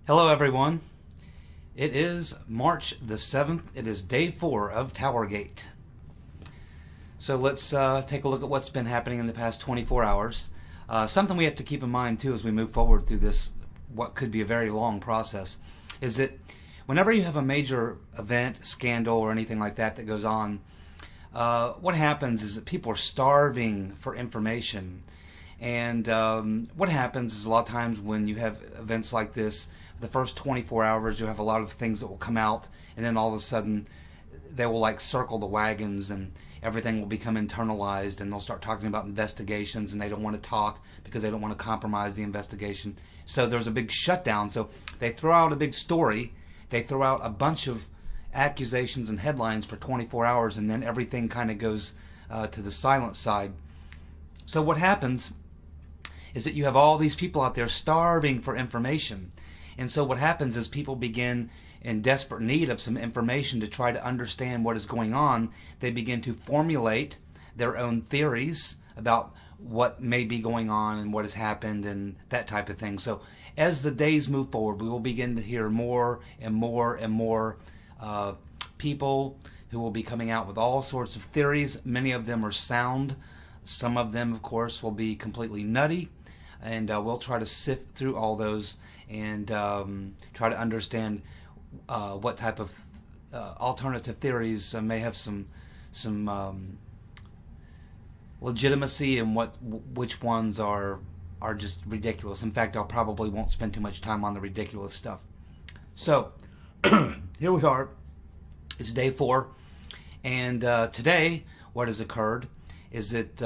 Hello everyone. It is March the 7th. It is day 4 of TowerGate. So let's take a look at what's been happening in the past 24 hours. Something we have to keep in mind too as we move forward through this, what could be a very long process, is that whenever you have a major event, scandal, or anything like that that goes on, what happens is that people are starving for information. And what happens is a lot of times when you have events like this, the first 24 hours you'll have a lot of things that will come out, and then all of a sudden they will like circle the wagons and everything will become internalized, and they'll start talking about investigations, and they don't want to talk because they don't want to compromise the investigation. So there's a big shutdown. So they throw out a big story, they throw out a bunch of accusations and headlines for 24 hours, and then everything kind of goes to the silent side. So what happens is that you have all these people out there starving for information. And so what happens is people begin in desperate need of some information to try to understand what is going on. They begin to formulate their own theories about what may be going on and what has happened and that type of thing. So as the days move forward, we will begin to hear more and more and more people who will be coming out with all sorts of theories. Many of them are sound. Some of them, of course, will be completely nutty. And we'll try to sift through all those and try to understand what type of alternative theories may have some legitimacy, and which ones are just ridiculous. In fact, I probably won't spend too much time on the ridiculous stuff. So here we are. It's day 4, and today what has occurred is that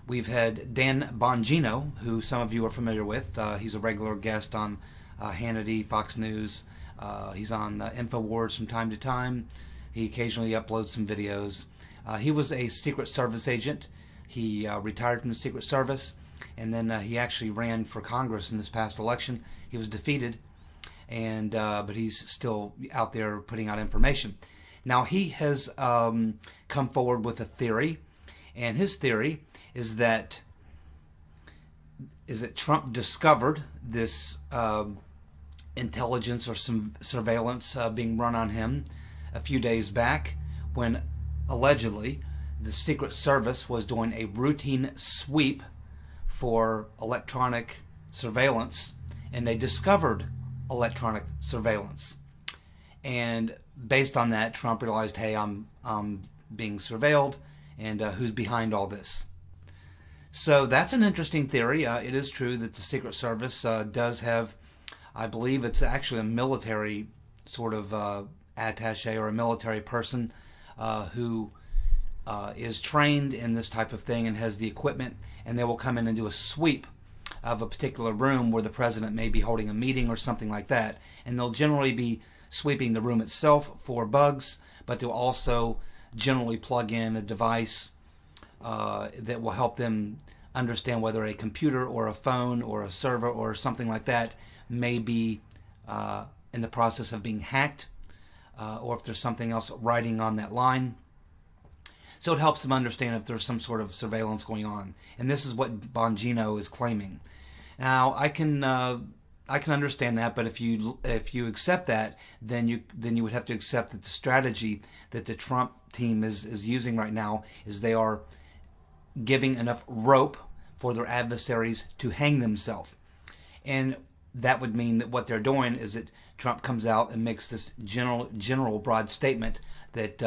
we've had Dan Bongino, who some of you are familiar with. He's a regular guest on Hannity, Fox News. He's on InfoWars from time to time. He occasionally uploads some videos. He was a Secret Service agent. He retired from the Secret Service, and then he actually ran for Congress in this past election. He was defeated, and but he's still out there putting out information. Now he has come forward with a theory. And his theory is that Trump discovered this intelligence or some surveillance being run on him a few days back, when allegedly the Secret Service was doing a routine sweep for electronic surveillance, and they discovered electronic surveillance. And based on that, Trump realized, hey, I'm being surveilled. And who's behind all this? So that's an interesting theory. It is true that the Secret Service does have, I believe it's actually a military sort of attaché or a military person who is trained in this type of thing and has the equipment, and they will come in and do a sweep of a particular room where the president may be holding a meeting or something like that. And they'll generally be sweeping the room itself for bugs, but they'll also generally plug in a device that will help them understand whether a computer or a phone or a server or something like that may be in the process of being hacked, or if there's something else riding on that line. So it helps them understand if there's some sort of surveillance going on. And this is what Bongino is claiming. Now I can understand that, but if you accept that, then you would have to accept that the strategy that the Trump team is using right now is they are giving enough rope for their adversaries to hang themselves. And that would mean that what they're doing is that Trump comes out and makes this general broad statement that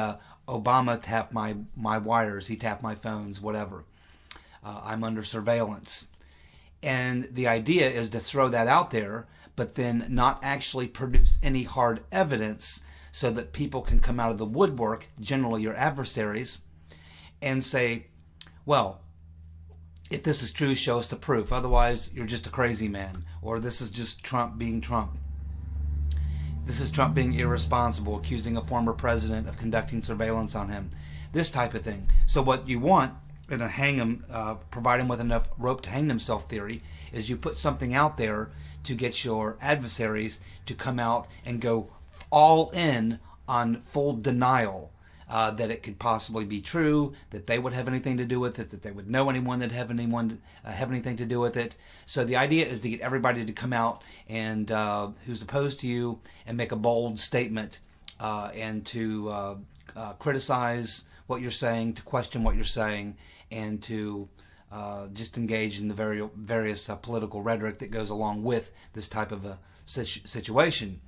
Obama tapped my wires, he tapped my phones, whatever. I'm under surveillance. And the idea is to throw that out there, but then not actually produce any hard evidence so that people can come out of the woodwork, generally your adversaries, and say, well, if this is true, show us the proof. Otherwise, you're just a crazy man. Or this is just Trump being Trump. This is Trump being irresponsible, accusing a former president of conducting surveillance on him. This type of thing. So what you want in a hang him, provide him with enough rope to hang themselves theory, is you put something out there to get your adversaries to come out and go all in on full denial that it could possibly be true, that they would have anything to do with it, that they would know anyone that have anything to do with it. So the idea is to get everybody to come out and who's opposed to you and make a bold statement and to criticize what you're saying, to question what you're saying, and to just engage in the various political rhetoric that goes along with this type of a situation.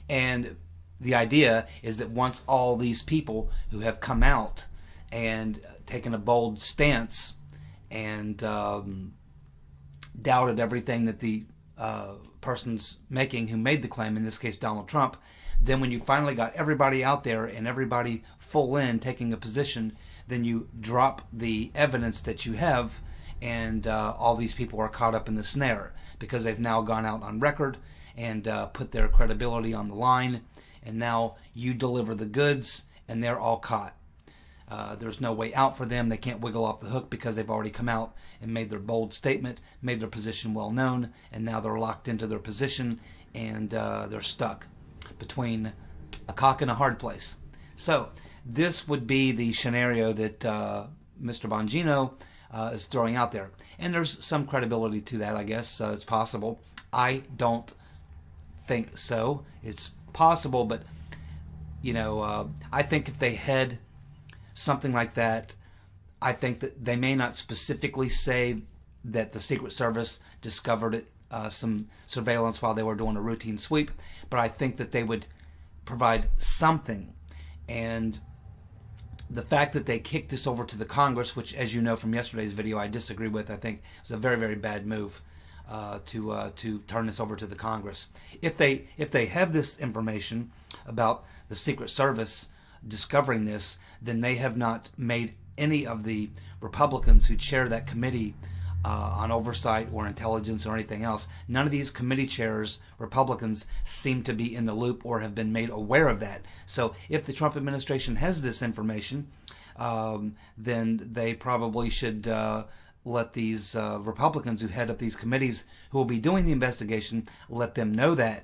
And the idea is that once all these people who have come out and taken a bold stance and doubted everything that the person's making who made the claim, in this case Donald Trump, then when you finally got everybody out there and everybody full in taking a position, then you drop the evidence that you have, and all these people are caught up in the snare because they've now gone out on record and put their credibility on the line, and now you deliver the goods and they're all caught. There's no way out for them. They can't wiggle off the hook because they've already come out and made their bold statement, made their position well known, and now they're locked into their position, and they're stuck between a cock and a hard place. So this would be the scenario that Mr. Bongino is throwing out there. And there's some credibility to that, I guess. It's possible. I don't think so. It's possible, but I think if they had something like that, I think that they may not specifically say that the Secret Service discovered it, some surveillance while they were doing a routine sweep, but I think that they would provide something. And the fact that they kicked this over to the Congress, which, as you know from yesterday's video, I disagree with. I think it was a very, very bad move to turn this over to the Congress. If they have this information about the Secret Service discovering this, then they have not made any of the Republicans who chair that committee on oversight or intelligence or anything else. None of these committee chairs, Republicans, seem to be in the loop or have been made aware of that. So if the Trump administration has this information, then they probably should let these Republicans who head up these committees who will be doing the investigation, let them know that,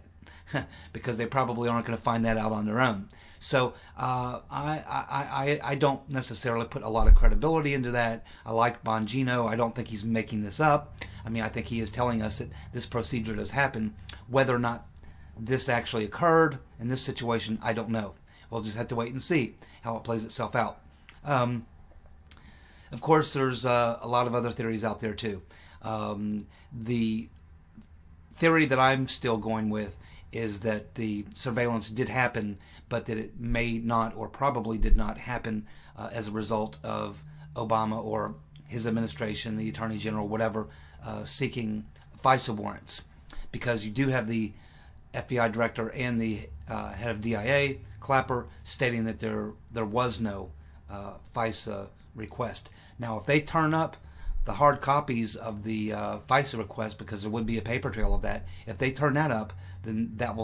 because they probably aren't going to find that out on their own. So I don't necessarily put a lot of credibility into that. I like Bongino. I don't think he's making this up. I mean, I think he is telling us that this procedure does happen. Whether or not this actually occurred in this situation, I don't know. We'll just have to wait and see how it plays itself out. Of course, there's a lot of other theories out there too. The theory that I'm still going with is that the surveillance did happen, but that it may not or probably did not happen as a result of Obama or his administration, the Attorney General, whatever, seeking FISA warrants. Because you do have the FBI director and the head of DIA, Clapper, stating that there was no FISA request. Now, if they turn up the hard copies of the FISA request, because there would be a paper trail of that, if they turn that up, then that will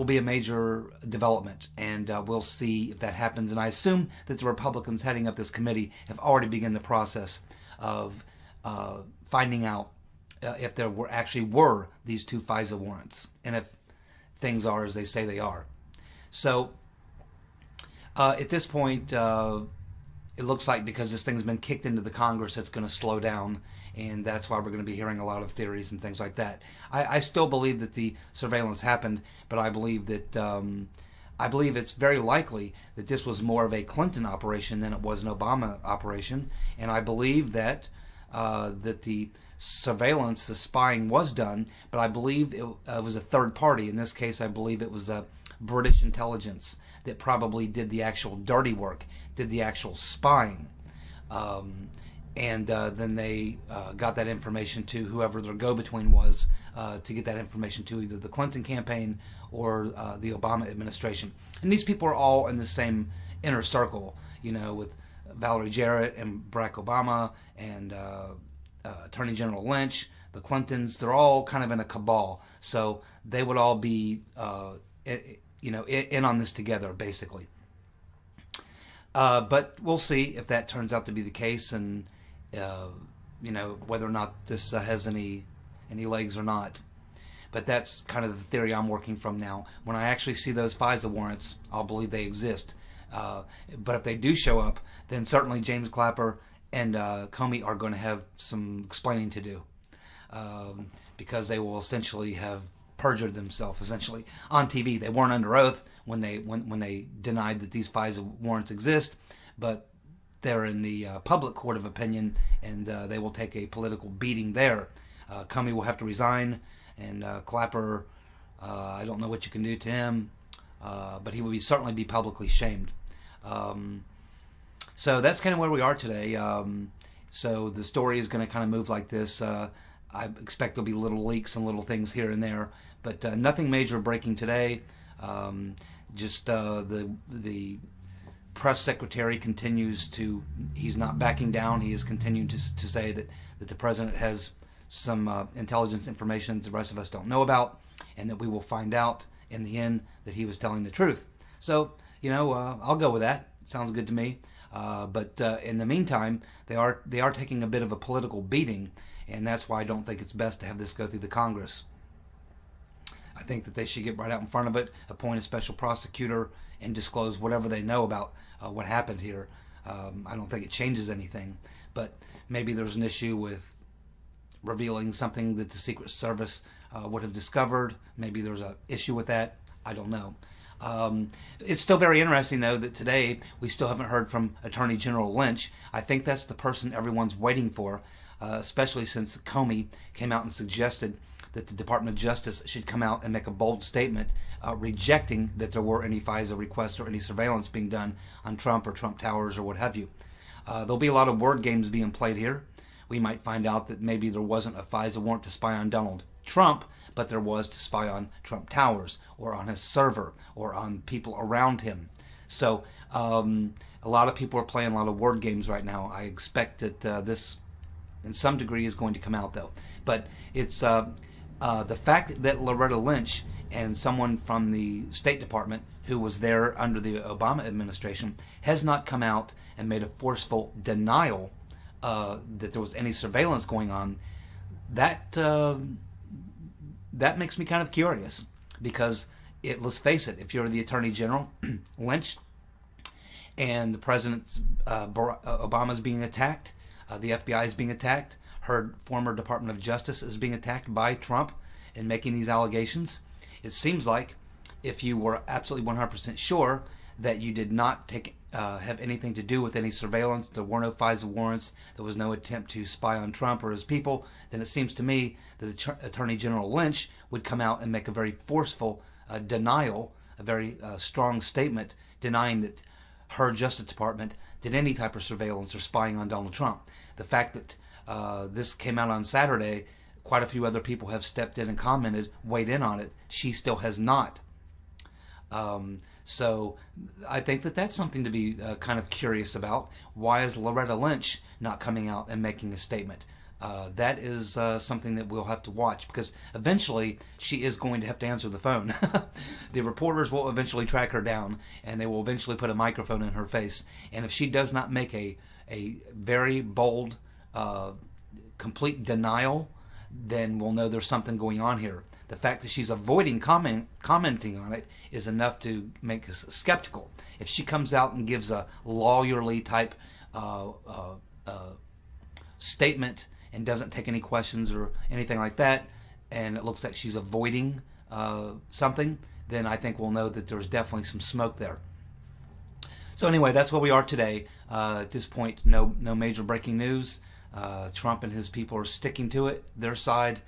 be a major development, and we'll see if that happens. And I assume that the Republicans heading up this committee have already begun the process of finding out if there actually were these 2 FISA warrants, and if things are as they say they are. So at this point, it looks like because this thing's been kicked into the Congress, it's going to slow down, and that's why we're going to be hearing a lot of theories and things like that. I still believe that the surveillance happened, but I believe that it's very likely that this was more of a Clinton operation than it was an Obama operation, and I believe that that the surveillance, the spying, was done, but I believe it was a third party. In this case, I believe it was British intelligence that probably did the actual dirty work, did the actual spying. And then they got that information to whoever their go-between was to get that information to either the Clinton campaign or the Obama administration. And these people are all in the same inner circle, with Valerie Jarrett and Barack Obama and Attorney General Lynch, the Clintons. They're all kind of in a cabal. So they would all be, in on this together, basically. But we'll see if that turns out to be the case, and whether or not this has any legs or not. but that's kind of the theory I'm working from now. When I actually see those FISA warrants, I'll believe they exist. But if they do show up, then certainly James Clapper and Comey are going to have some explaining to do, because they will essentially have perjured themselves essentially on TV. They weren't under oath when they denied that these FISA warrants exist, but they're in the public court of opinion, and they will take a political beating there. Comey will have to resign, and Clapper, I don't know what you can do to him, but he will certainly be publicly shamed. So that's kind of where we are today. So the story is going to kind of move like this. I expect there'll be little leaks and little things here and there, but nothing major breaking today. Just the press secretary continues to, he's not backing down. He is continuing to say that the president has some intelligence information that the rest of us don't know about, and that we will find out in the end that he was telling the truth. So, I'll go with that. Sounds good to me. But in the meantime, they are taking a bit of a political beating, and that's why I don't think it's best to have this go through the Congress. I think that they should get right out in front of it, appoint a special prosecutor, and disclose whatever they know about what happened here. I don't think it changes anything, but maybe there's an issue with revealing something that the Secret Service would have discovered. Maybe there's an issue with that. I don't know. It's still very interesting, though, that today we still haven't heard from Attorney General Lynch. I think that's the person everyone's waiting for, especially since Comey came out and suggested that the Department of Justice should come out and make a bold statement rejecting that there were any FISA requests or any surveillance being done on Trump or Trump Towers or what have you. There'll be a lot of word games being played here. We might find out that maybe there wasn't a FISA warrant to spy on Donald Trump, but there was to spy on Trump Towers or on his server or on people around him. So a lot of people are playing a lot of word games right now. I expect that this in some degree is going to come out, though. But it's the fact that Loretta Lynch and someone from the State Department who was there under the Obama administration has not come out and made a forceful denial that there was any surveillance going on. That makes me kind of curious, because let's face it, if you're the Attorney General, Lynch, and the President Obama's being attacked, the FBI is being attacked, her former Department of Justice is being attacked by Trump in making these allegations, it seems like if you were absolutely 100% sure that you did not have anything to do with any surveillance, there were no FISA warrants, there was no attempt to spy on Trump or his people, then it seems to me that Attorney General Lynch would come out and make a very forceful denial, a very strong statement denying that her Justice Department did any type of surveillance or spying on Donald Trump. The fact that this came out on Saturday, quite a few other people have stepped in and commented, weighed in on it. She still has not. So I think that that's something to be kind of curious about. Why is Loretta Lynch not coming out and making a statement? That is something that we'll have to watch, because eventually she is going to have to answer the phone. The reporters will eventually track her down, and they will eventually put a microphone in her face. And if she does not make a very bold, complete denial, then we'll know there's something going on here. The fact that she's avoiding commenting on it is enough to make us skeptical. If she comes out and gives a lawyerly type statement and doesn't take any questions or anything like that, and it looks like she's avoiding something, then I think we'll know that there's definitely some smoke there. So anyway, that's where we are today. At this point, no major breaking news. Trump and his people are sticking to it, their side.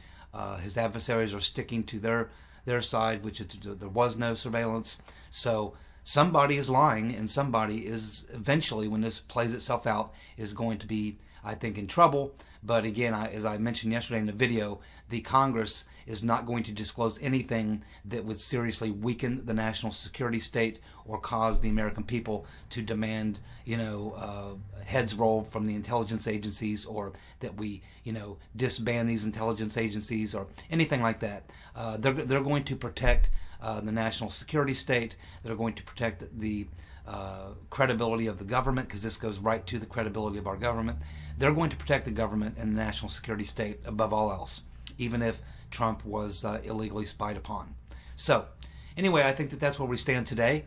His adversaries are sticking to their side, which is there was no surveillance. So somebody is lying, and somebody is eventually, when this plays itself out, is going to be, I think, in trouble. But again, as I mentioned yesterday in the video, the Congress is not going to disclose anything that would seriously weaken the national security state or cause the American people to demand, heads rolled from the intelligence agencies, or that we, disband these intelligence agencies or anything like that. They're going to protect the national security state. They're going to protect the credibility of the government, because this goes right to the credibility of our government. They're going to protect the government and the national security state above all else, even if Trump was illegally spied upon. So anyway, I think that that's where we stand today.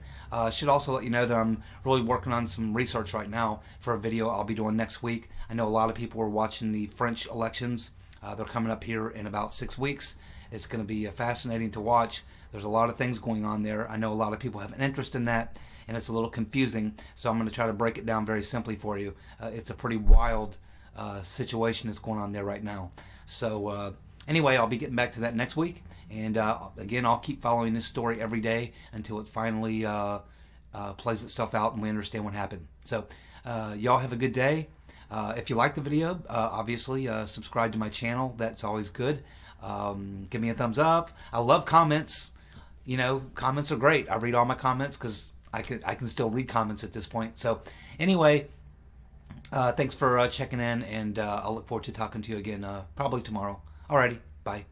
Should also let you know that I'm really working on some research right now for a video I'll be doing next week. I know a lot of people are watching the French elections. They're coming up here in about 6 weeks. It's going to be fascinating to watch. There's a lot of things going on there. I know a lot of people have an interest in that, and it's a little confusing, so I'm going to try to break it down very simply for you. It's a pretty wild situation that's going on there right now. So anyway, I'll be getting back to that next week, and again, I'll keep following this story every day until it finally plays itself out and we understand what happened. So y'all have a good day. If you like the video, obviously subscribe to my channel. That's always good. Give me a thumbs up. I love comments. You know, comments are great. I read all my comments because I can still read comments at this point. So anyway, thanks for checking in, and I'll look forward to talking to you again probably tomorrow. Alrighty, bye.